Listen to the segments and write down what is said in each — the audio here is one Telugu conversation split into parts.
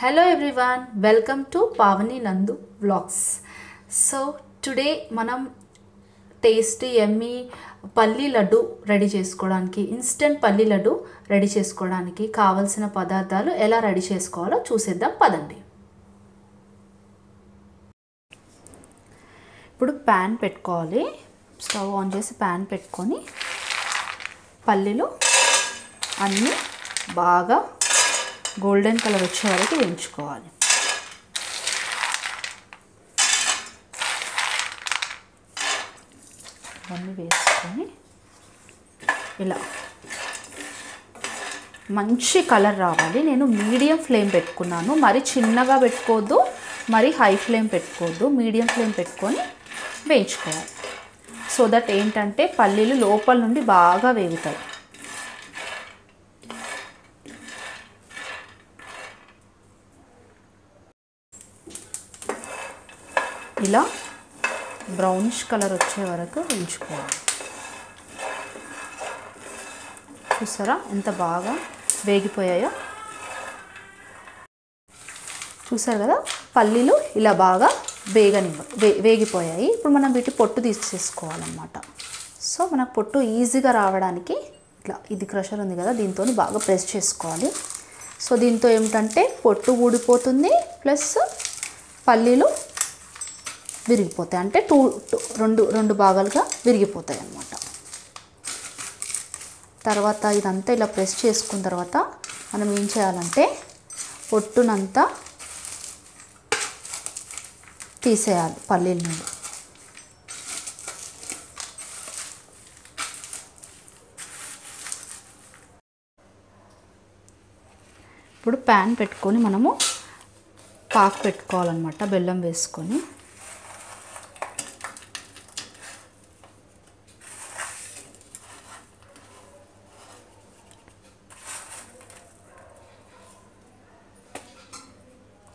Hello everyone, welcome to Pavani Nandu Vlogs. So today మనం టేస్టీ యమ్మీ పల్లి లడ్డు రెడీ చేసుకోవడానికి ఇన్స్టెంట్ పల్లి లడ్డు రెడీ చేసుకోవడానికి కావాల్సిన పదార్థాలు ఎలా రెడీ చేసుకోవాలో చూసేద్దాం పదండి. ఇప్పుడు ప్యాన్ పెట్టుకోవాలి. స్టవ్ ఆన్ చేసి ప్యాన్ పెట్టుకొని పల్లీలు అన్నీ బాగా గోల్డెన్ కలర్ వచ్చే వరకు వేయించుకోవాలి. ఇవన్నీ వేసుకొని ఇలా మంచి కలర్ రావాలి. నేను మీడియం ఫ్లేమ్ పెట్టుకున్నాను. మరి చిన్నగా పెట్టుకోవద్దు, మరి హై ఫ్లేమ్ పెట్టుకోవద్దు. మీడియం ఫ్లేమ్ పెట్టుకొని వేయించుకోవాలి. సో దట్ ఏంటంటే పల్లీలు లోపల నుండి బాగా వేగుతాయి. ఇలా బ్రౌనిష్ కలర్ వచ్చే వరకు వేయించుకోవాలి. చూసారా ఎంత బాగా వేగిపోయాయో. చూసారు కదా, పల్లీలు ఇలా బాగా వేగిపోయాయి. ఇప్పుడు మనం వీటి పొట్టు తీసేసుకోవాలన్నమాట. సో మనకు పొట్టు ఈజీగా రావడానికి ఇట్లా ఇది క్రషర్ ఉంది కదా, దీంతో బాగా ప్రెస్ చేసుకోవాలి. సో దీంతో ఏమిటంటే పొట్టు ఊడిపోతుంది, ప్లస్ పల్లీలు విరిగిపోతాయి. అంటే రెండు భాగాలుగా విరిగిపోతాయి అన్నమాట. తర్వాత ఇదంతా ఇలా ప్రెస్ చేసుకున్న తర్వాత మనం ఏం చేయాలంటే పొట్టునంతా తీసేయాలి పల్లీల నుండి. ఇప్పుడు ప్యాన్ పెట్టుకొని మనము పాకు పెట్టుకోవాలన్నమాట. బెల్లం వేసుకొని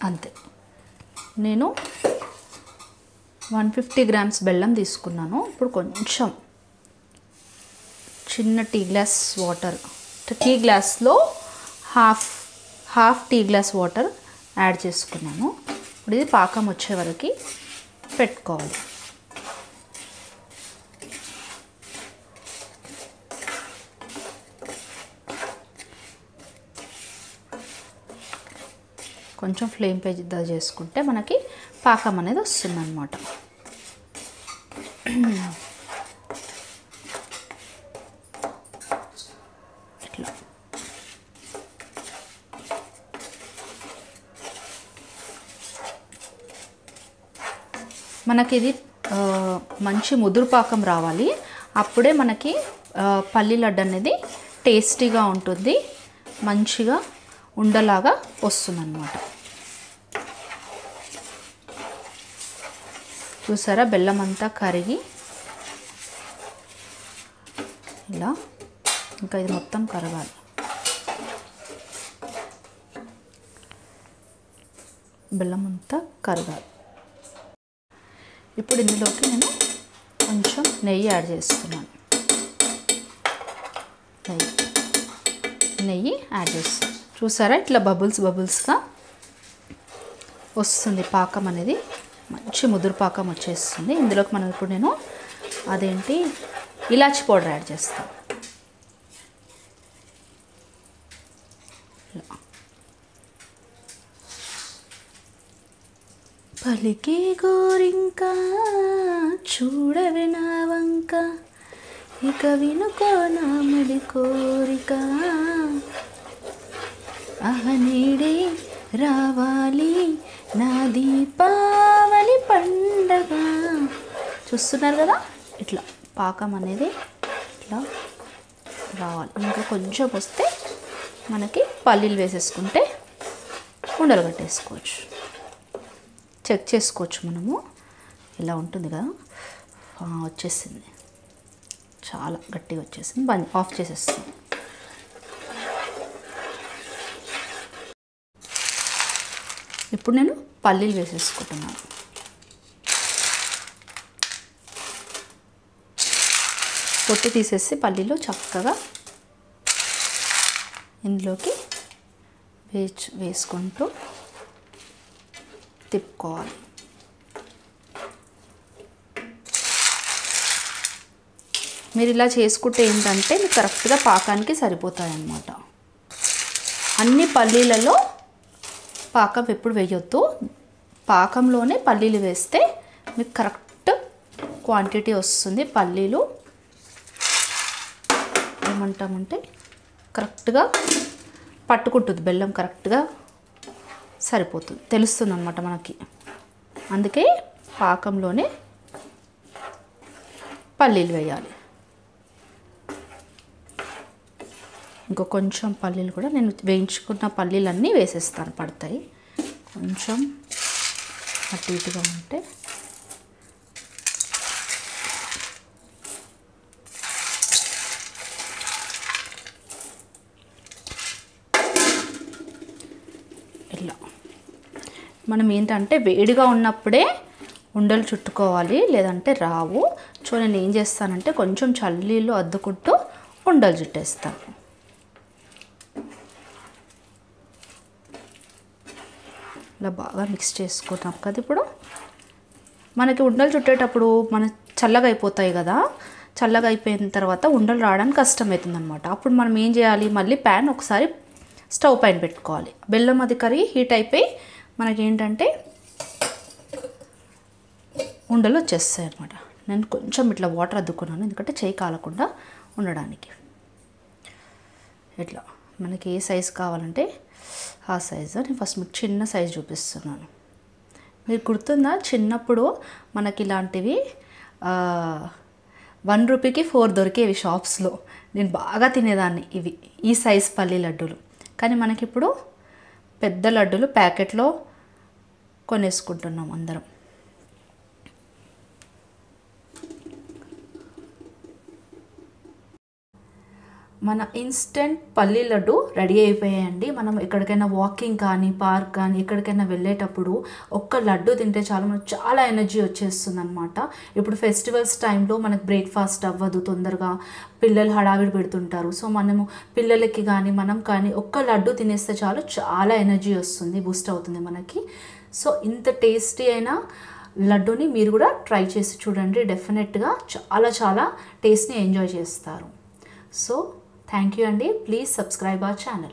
అంతే. నేను 150 గ్రామ్స్ బెల్లం తీసుకున్నాను. ఇప్పుడు కొంచెం చిన్న టీ గ్లాస్ వాటర్, టీ గ్లాస్లో half tea glass water add చేసుకున్నాను. ఇప్పుడు ఇది పాకం వచ్చే వరకు పెట్టుకోవాలి. కొంచెం ఫ్లేమ్ పెద్ద చేసుకుంటే మనకి పాకం అనేది వస్తుంది అన్నమాట. ఇట్లా మనకి ఇది మంచి ముదురు పాకం రావాలి. అప్పుడే మనకి పల్లి లడ్డు అనేది టేస్టీగా ఉంటుంది, మంచిగా ఉండలాగా వస్తుందన్నమాట. చూసారా, బెల్లం అంతా కరిగి ఇలా ఇంకా ఇది మొత్తం కరగాలి. బెల్లం అంతా కరగాలి. ఇప్పుడు ఇందులోకి నేను కొంచెం నెయ్యి యాడ్ చేస్తున్నాను. నెయ్యి యాడ్ చేస్తాను. చూసారా, ఇట్లా బబుల్స్గా వస్తుంది పాకం అనేది. మంచి ముదురు పాకం వచ్చేస్తుంది. ఇందులోకి మనం ఇప్పుడు నేను ఇలాచి పౌడర్ యాడ్ చేస్తాను. పలికే గోరింక చూడవి నా వంక, ఇక వినుకో నా మడి కోరిక, అహనేడే రావాలి నా దీపావళి పండగ. చూస్తున్నారు కదా, ఇట్లా పాకం అనేది ఇట్లా రావాలి. ఇంకా కొంచెం వస్తే మనకి పల్లీలు వేసేసుకుంటే ఉండలు కట్టేసుకోవచ్చు. చెక్ చేసుకోవచ్చు మనము. ఇలా ఉంటుంది కదా, వచ్చేసింది, చాలా గట్టిగా వచ్చేసింది. ఆఫ్ చేసేస్తాం. ఇప్పుడు నేను పల్లీలు వేసేసుకుంటున్నాను. పొట్టు తీసేసి పల్లీలు చక్కగా ఇందులోకి వేసుకుంటూ తిప్పుకోవాలి. మీరు ఇలా చేసుకుంటే ఏంటంటే మీకు కరెక్ట్గా పాకానికి సరిపోతాయి అన్నమాట. అన్ని పల్లీలలో పాకం ఎప్పుడు వేయొద్దు, పాకంలోనే పల్లీలు వేస్తే మీకు కరెక్ట్ క్వాంటిటీ వస్తుంది. పల్లీలు ఏమంటామంటే కరెక్ట్గా పట్టుకుంటుంది, బెల్లం కరెక్ట్గా సరిపోతుంది, తెలుస్తుంది అన్నమాట మనకి. అందుకే పాకంలోనే పల్లీలు వేయాలి. ఇంకో కొంచెం పల్లీలు కూడా నేను వేయించుకున్న పల్లీలన్నీ వేసేస్తాను, పడతాయి. కొంచెం అటు ఇటుగా ఉంటే ఇలా మనం ఏంటంటే వేడిగా ఉన్నప్పుడే ఉండలు చుట్టుకోవాలి, లేదంటే రావు. సో నేను ఏం చేస్తానంటే కొంచెం చల్లీళ్ళు అద్దుకుంటూ ఉండలు చుట్టేస్తాను. ఇలా బాగా మిక్స్ చేసుకున్నాం కదా. ఇప్పుడు మనకి ఉండలు చుట్టేటప్పుడు మన చల్లగా అయిపోతాయి కదా, చల్లగా అయిపోయిన తర్వాత ఉండలు రావడానికి కష్టమవుతుంది అనమాట. అప్పుడు మనం ఏం చేయాలి, మళ్ళీ ప్యాన్ ఒకసారి స్టవ్ పైన పెట్టుకోవాలి. బెల్లం అది కరిగి హీట్ అయిపోయి మనకేంటంటే ఉండలు వచ్చేస్తాయి అనమాట. నేను కొంచెం ఇట్లా వాటర్ అద్దుకున్నాను, ఎందుకంటే చేయి కాలకుండా ఉండడానికి. ఇట్లా మనకి ఏ సైజు కావాలంటే ఆ సైజు. నేను ఫస్ట్ మీకు చిన్న సైజు చూపిస్తున్నాను. మీరు గుర్తుందా, చిన్నప్పుడు మనకి ఇలాంటివి 1 రూపీకి 4 దొరికేవి షాప్స్లో. నేను బాగా తినేదాన్ని ఇవి, ఈ సైజ్ పల్లి లడ్డూలు. కానీ మనకిప్పుడు పెద్ద లడ్డూలు ప్యాకెట్లో కొనేసుకుంటున్నాం అందరం. మన ఇన్స్టెంట్ పల్లి లడ్డు రెడీ అయిపోయాయండి. మనం ఎక్కడికైనా వాకింగ్ కానీ పార్క్ కానీ ఎక్కడికైనా వెళ్ళేటప్పుడు ఒక్క లడ్డు తింటే మనకు చాలా ఎనర్జీ వచ్చేస్తుంది అనమాట. ఇప్పుడు ఫెస్టివల్స్ టైంలో మనకు బ్రేక్ఫాస్ట్ అవ్వదు తొందరగా, పిల్లలు హడావిడి పెడుతుంటారు. సో మనము పిల్లలకి కానీ మనం కానీ ఒక్క లడ్డు తినేస్తే చాలు, చాలా ఎనర్జీ వస్తుంది, బూస్ట్ అవుతుంది మనకి. సో ఇంత టేస్టీ అయిన లడ్డూని మీరు కూడా ట్రై చేసి చూడండి. డెఫినెట్గా చాలా టేస్ట్ని ఎంజాయ్ చేస్తారు. సో థ్యాంక్ యూ అండి. Please subscribe our channel.